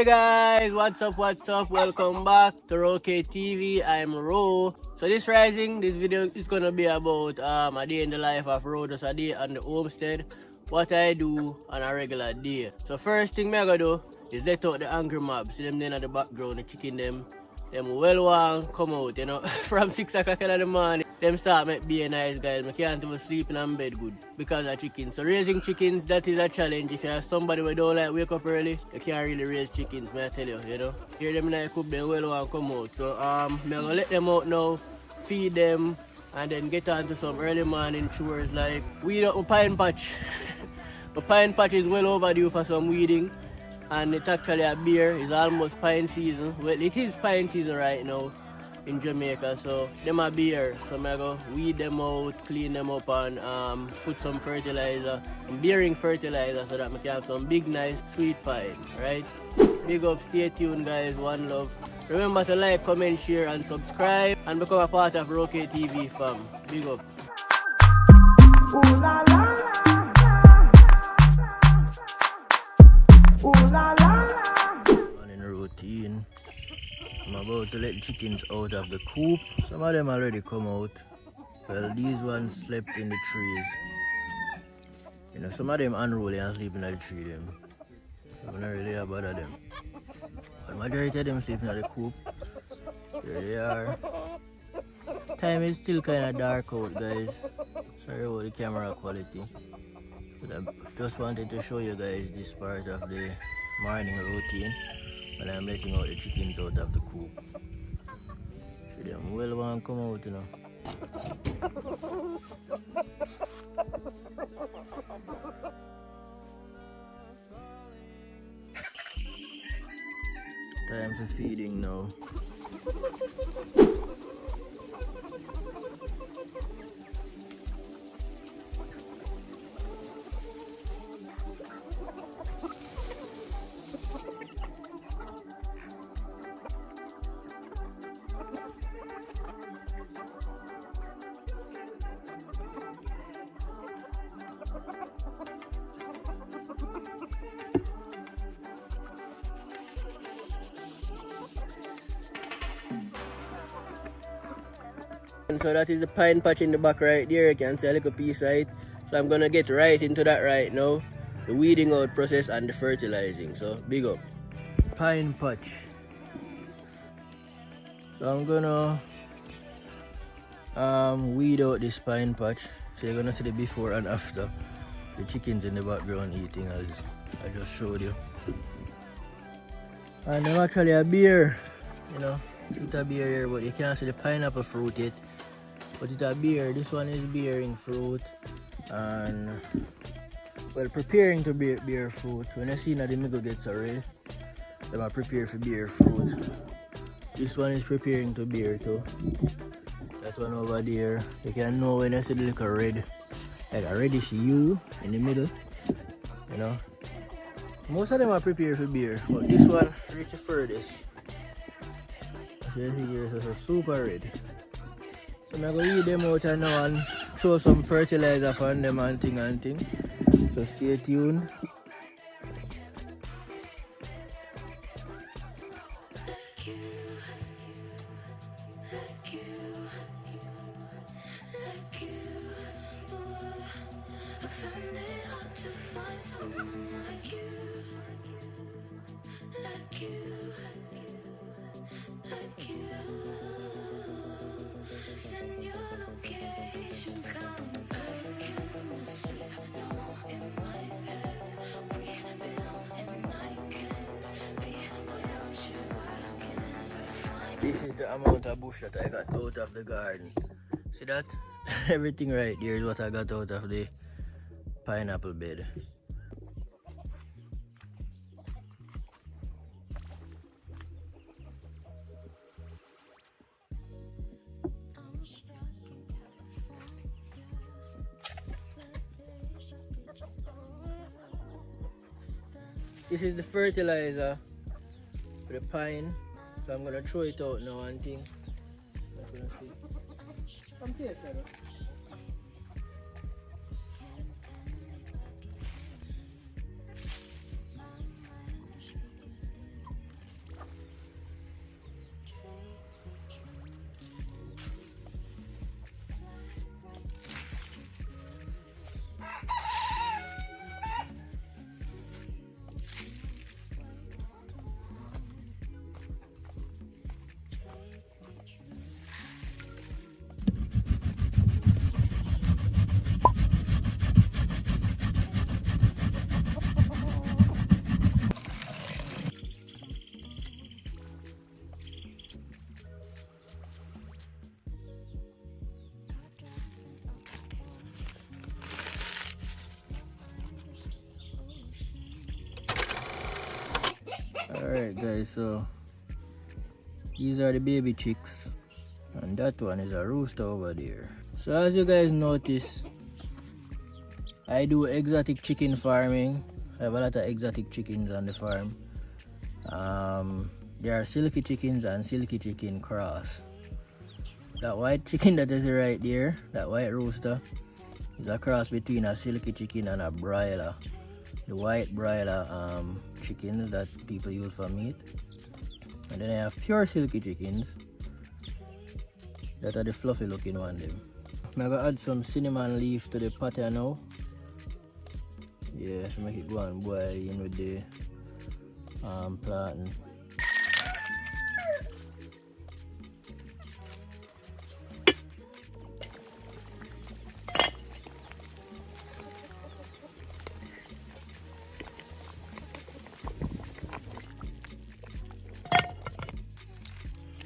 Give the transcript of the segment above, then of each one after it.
Hey guys, what's up, welcome back to Roke TV. I'm Ro. So this video is gonna be about a day in the life of Ro, just a day on the homestead, what I do on a regular day. So first thing I gotta do is let out the angry mobs. See them there in the background, the chicken them well want come out, you know. From 6 o'clock in the morning, them start make be nice guys. I can't even sleep in bed good because of chickens. So raising chickens, that is a challenge. If you have somebody who don't like wake up early, you can't really raise chickens, may I tell you, you know. Hear them in the coop, them well want come out. So I'm gonna let them out now, feed them, and then get on to some early morning chores like weed up my pine patch. My pine patch is well overdue for some weeding. And it's actually a beer. It's almost pine season. Well, it is pine season right now in Jamaica, so them a beer. So I'm gonna weed them out, clean them up, and put some fertilizer, bearing fertilizer, so that we can have some big, nice, sweet pine, right? Big up, stay tuned, guys. One love. Remember to like, comment, share, and subscribe, and become a part of Roke TV, fam. Big up. Ooh, la, la. Morning routine. I'm about to let the chickens out of the coop. Some of them already come out. Well, these ones slept in the trees. You know, some of them unruly and sleep in the tree. Them. So I'm not really about them. But majority of them sleep in the coop. Here they are. Time is still kind of dark out, guys. Sorry about the camera quality. But I just wanted to show you guys this part of the morning routine when I'm letting out the chickens out of the coop. See them well want to come out, you know. Time for feeding now. So that is the pine patch in the back right there. You can see a little piece of it. So I'm gonna get right into that right now. The weeding out process and the fertilizing. So big up. Pine patch. So I'm gonna weed out this pine patch. So you're gonna see the before and after. The chickens in the background eating as I just showed you. And I'm actually a beer, you know. It's a beer here, but you can't see the pineapple fruit yet. But it's a beer. This one is bearing fruit and well, preparing to bear fruit. When I see that the middle gets red, then I prepare for bear fruit. This one is preparing to bear too. That one over there, you can know when I see the little red, like a reddish hue in the middle. You know, most of them are prepared for bear, but this one reach the furthest. Here is a super red. So I'm going to weed them out now and throw some fertilizer on them and thing. So stay tuned. This is the amount of bush that I got out of the garden. See that? Everything right there is what I got out of the pineapple bed. This is the fertilizer for the pine. So I'm gonna throw it out now and thing. Come here, Sarah. Alright guys, so these are the baby chicks and that one is a rooster over there. So as you guys notice, I do exotic chicken farming. I have a lot of exotic chickens on the farm. There are silky chickens and silky chicken cross. That white chicken that is right there, that white rooster, is a cross between a silky chicken and a broiler. The white broiler chickens that people use for meat. And then I have pure silky chickens that are the fluffy looking one them. I'm gonna add some cinnamon leaf to the pot now. Yeah, to make it go and boil in with the plantain.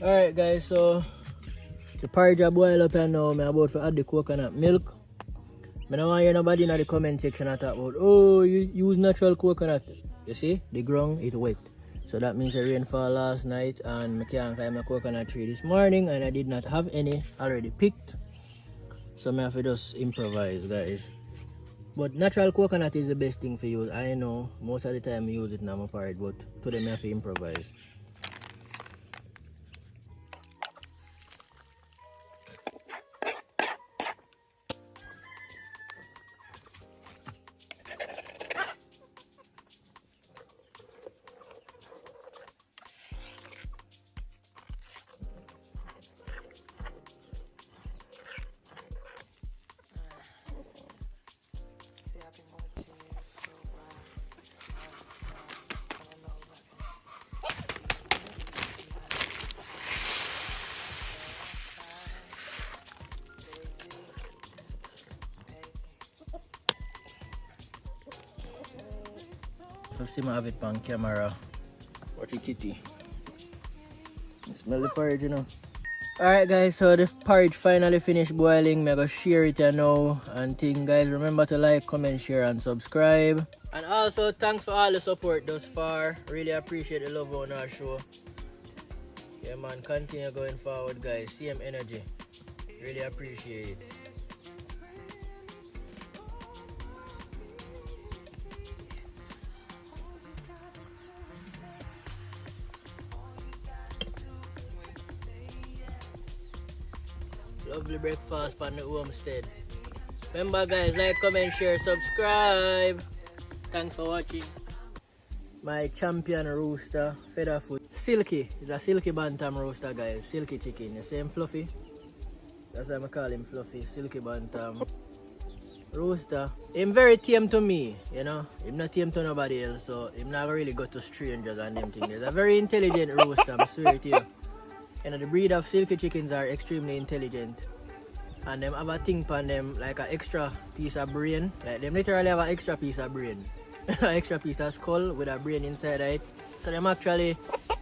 Alright guys, so the porridge are boil up and now I'm about to add the coconut milk. I don't want to hear nobody in the comment section talk about, oh, you use natural coconut. You see, the ground is wet. So that means the rainfall last night and I can't climb a coconut tree this morning and I did not have any already picked. So I have to just improvise guys. But natural coconut is the best thing for use. I know most of the time I use it in my porridge, but today I have to improvise. First time I have it on camera. Watch the kitty. Smell the porridge, you know. Alright guys, so the porridge finally finished boiling. I'm gonna share it now and thing guys. Remember to like, comment, share and subscribe. And also thanks for all the support thus far. Really appreciate the love on our show. Yeah man, continue going forward guys. Same energy. Really appreciate it. Lovely breakfast on the Homestead. Remember guys, like, comment, share, subscribe. Thanks for watching. My champion rooster, featherfoot. Silky, it's a silky bantam rooster guys. Silky chicken, you see him fluffy? That's why I call him fluffy, silky bantam rooster. Him very tame to me, you know. Him not tame to nobody else, so him never really go to strangers and them things. He's a very intelligent rooster, I swear to you. You know, the breed of silky chickens are extremely intelligent. And them have a thing on them like an extra piece of brain. Like them literally have an extra piece of brain. An extra piece of skull with a brain inside it. So them actually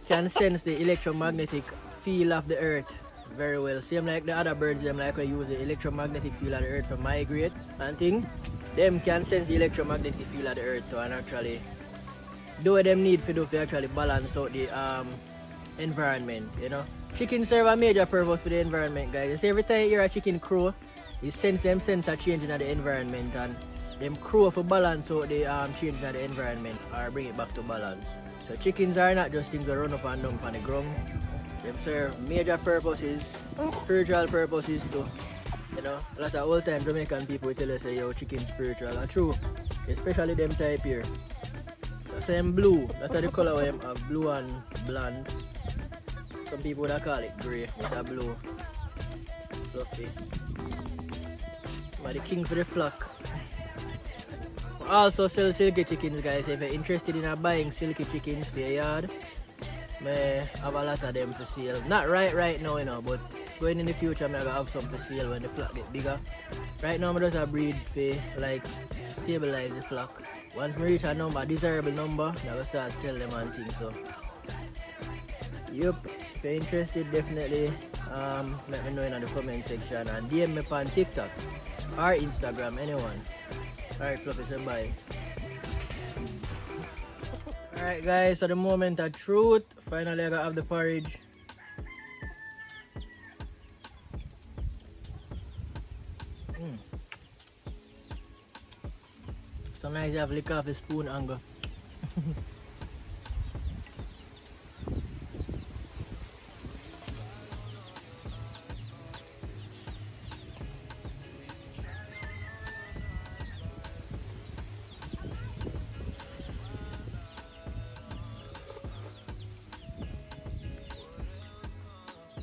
can sense the electromagnetic field of the earth very well. Same like the other birds, them like we use the electromagnetic field of the earth to migrate and thing. Them can sense the electromagnetic field of the earth to and actually do what them need to do to actually balance out the environment, you know. Chickens serve a major purpose for the environment guys. You see every time you hear a chicken crow, you sense them sense a change in the environment and them crow for balance out the change in the environment or bring it back to balance. So chickens are not just things that run up and down on the ground. They serve major purposes, spiritual purposes too. You know, a lot of old time Jamaican people will tell us say yo chicken spiritual and true. Especially them type here. So same blue, that's the color of them have blue and blonde. Some people would call it grey with a blue. Fluffy. But the king for the flock. Also sell silky chickens guys. If you're interested in buying silky chickens for your yard, I have a lot of them for sale. Not right now, you know, but going in the future I'm gonna have some for sale when the flock get bigger. Right now I'm just a breed for like stabilize the flock. Once I reach a number, desirable number, I will start sell them and things. So yep, if you're interested, definitely let me know in the comment section and DM me on TikTok or Instagram, anyone. Alright, Fluffy, say bye. Alright guys, so the moment of truth. Finally I gotta have the porridge. So nice you have lick off the spoon and go.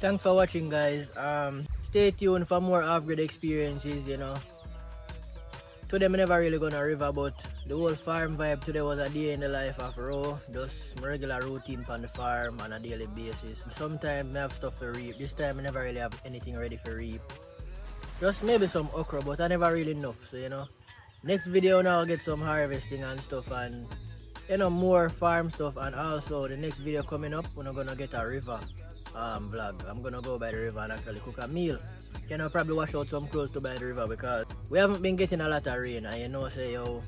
Thanks for watching guys. Stay tuned for more off-grid experiences, you know. Today I'm never really gonna river, but the whole farm vibe today was a day in the life of Ro. Just my regular routine on the farm on a daily basis. Sometimes I have stuff to reap. This time I never really have anything ready for reap. Just maybe some okra, but I never really enough, so you know. Next video now I'll get some harvesting and stuff and you know more farm stuff, and also the next video coming up we're gonna get a river vlog. I'm gonna go by the river and actually cook a meal. You know, probably wash out some clothes to by the river because we haven't been getting a lot of rain, and you know say yo,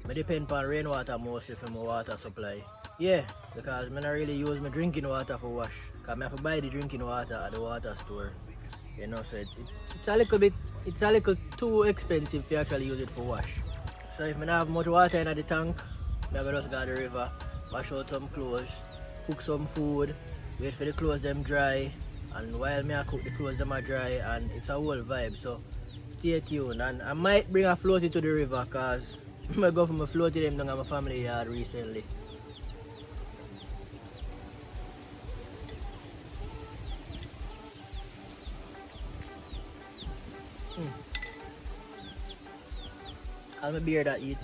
I depend on rainwater mostly for my water supply. Yeah, because I don't really use my drinking water for wash. Cause I have to buy the drinking water at the water store. You know, so it's a little too expensive to actually use it for wash. So if I don't have much water in the tank, I'm gonna just go to the river, wash out some clothes, cook some food, wait for the clothes them dry, and while me I cook the clothes them are dry, and it's a whole vibe. So stay tuned, and I might bring a floaty to the river cause I go from a floaty them down at my family yard recently. I'm a beer that eat.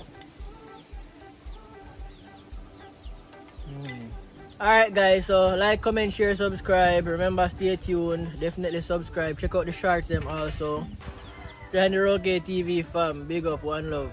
Alright guys, so like, comment, share, subscribe. Remember, stay tuned. Definitely subscribe. Check out the shorts them also. Behind the Kaye TV fam. Big up, one love.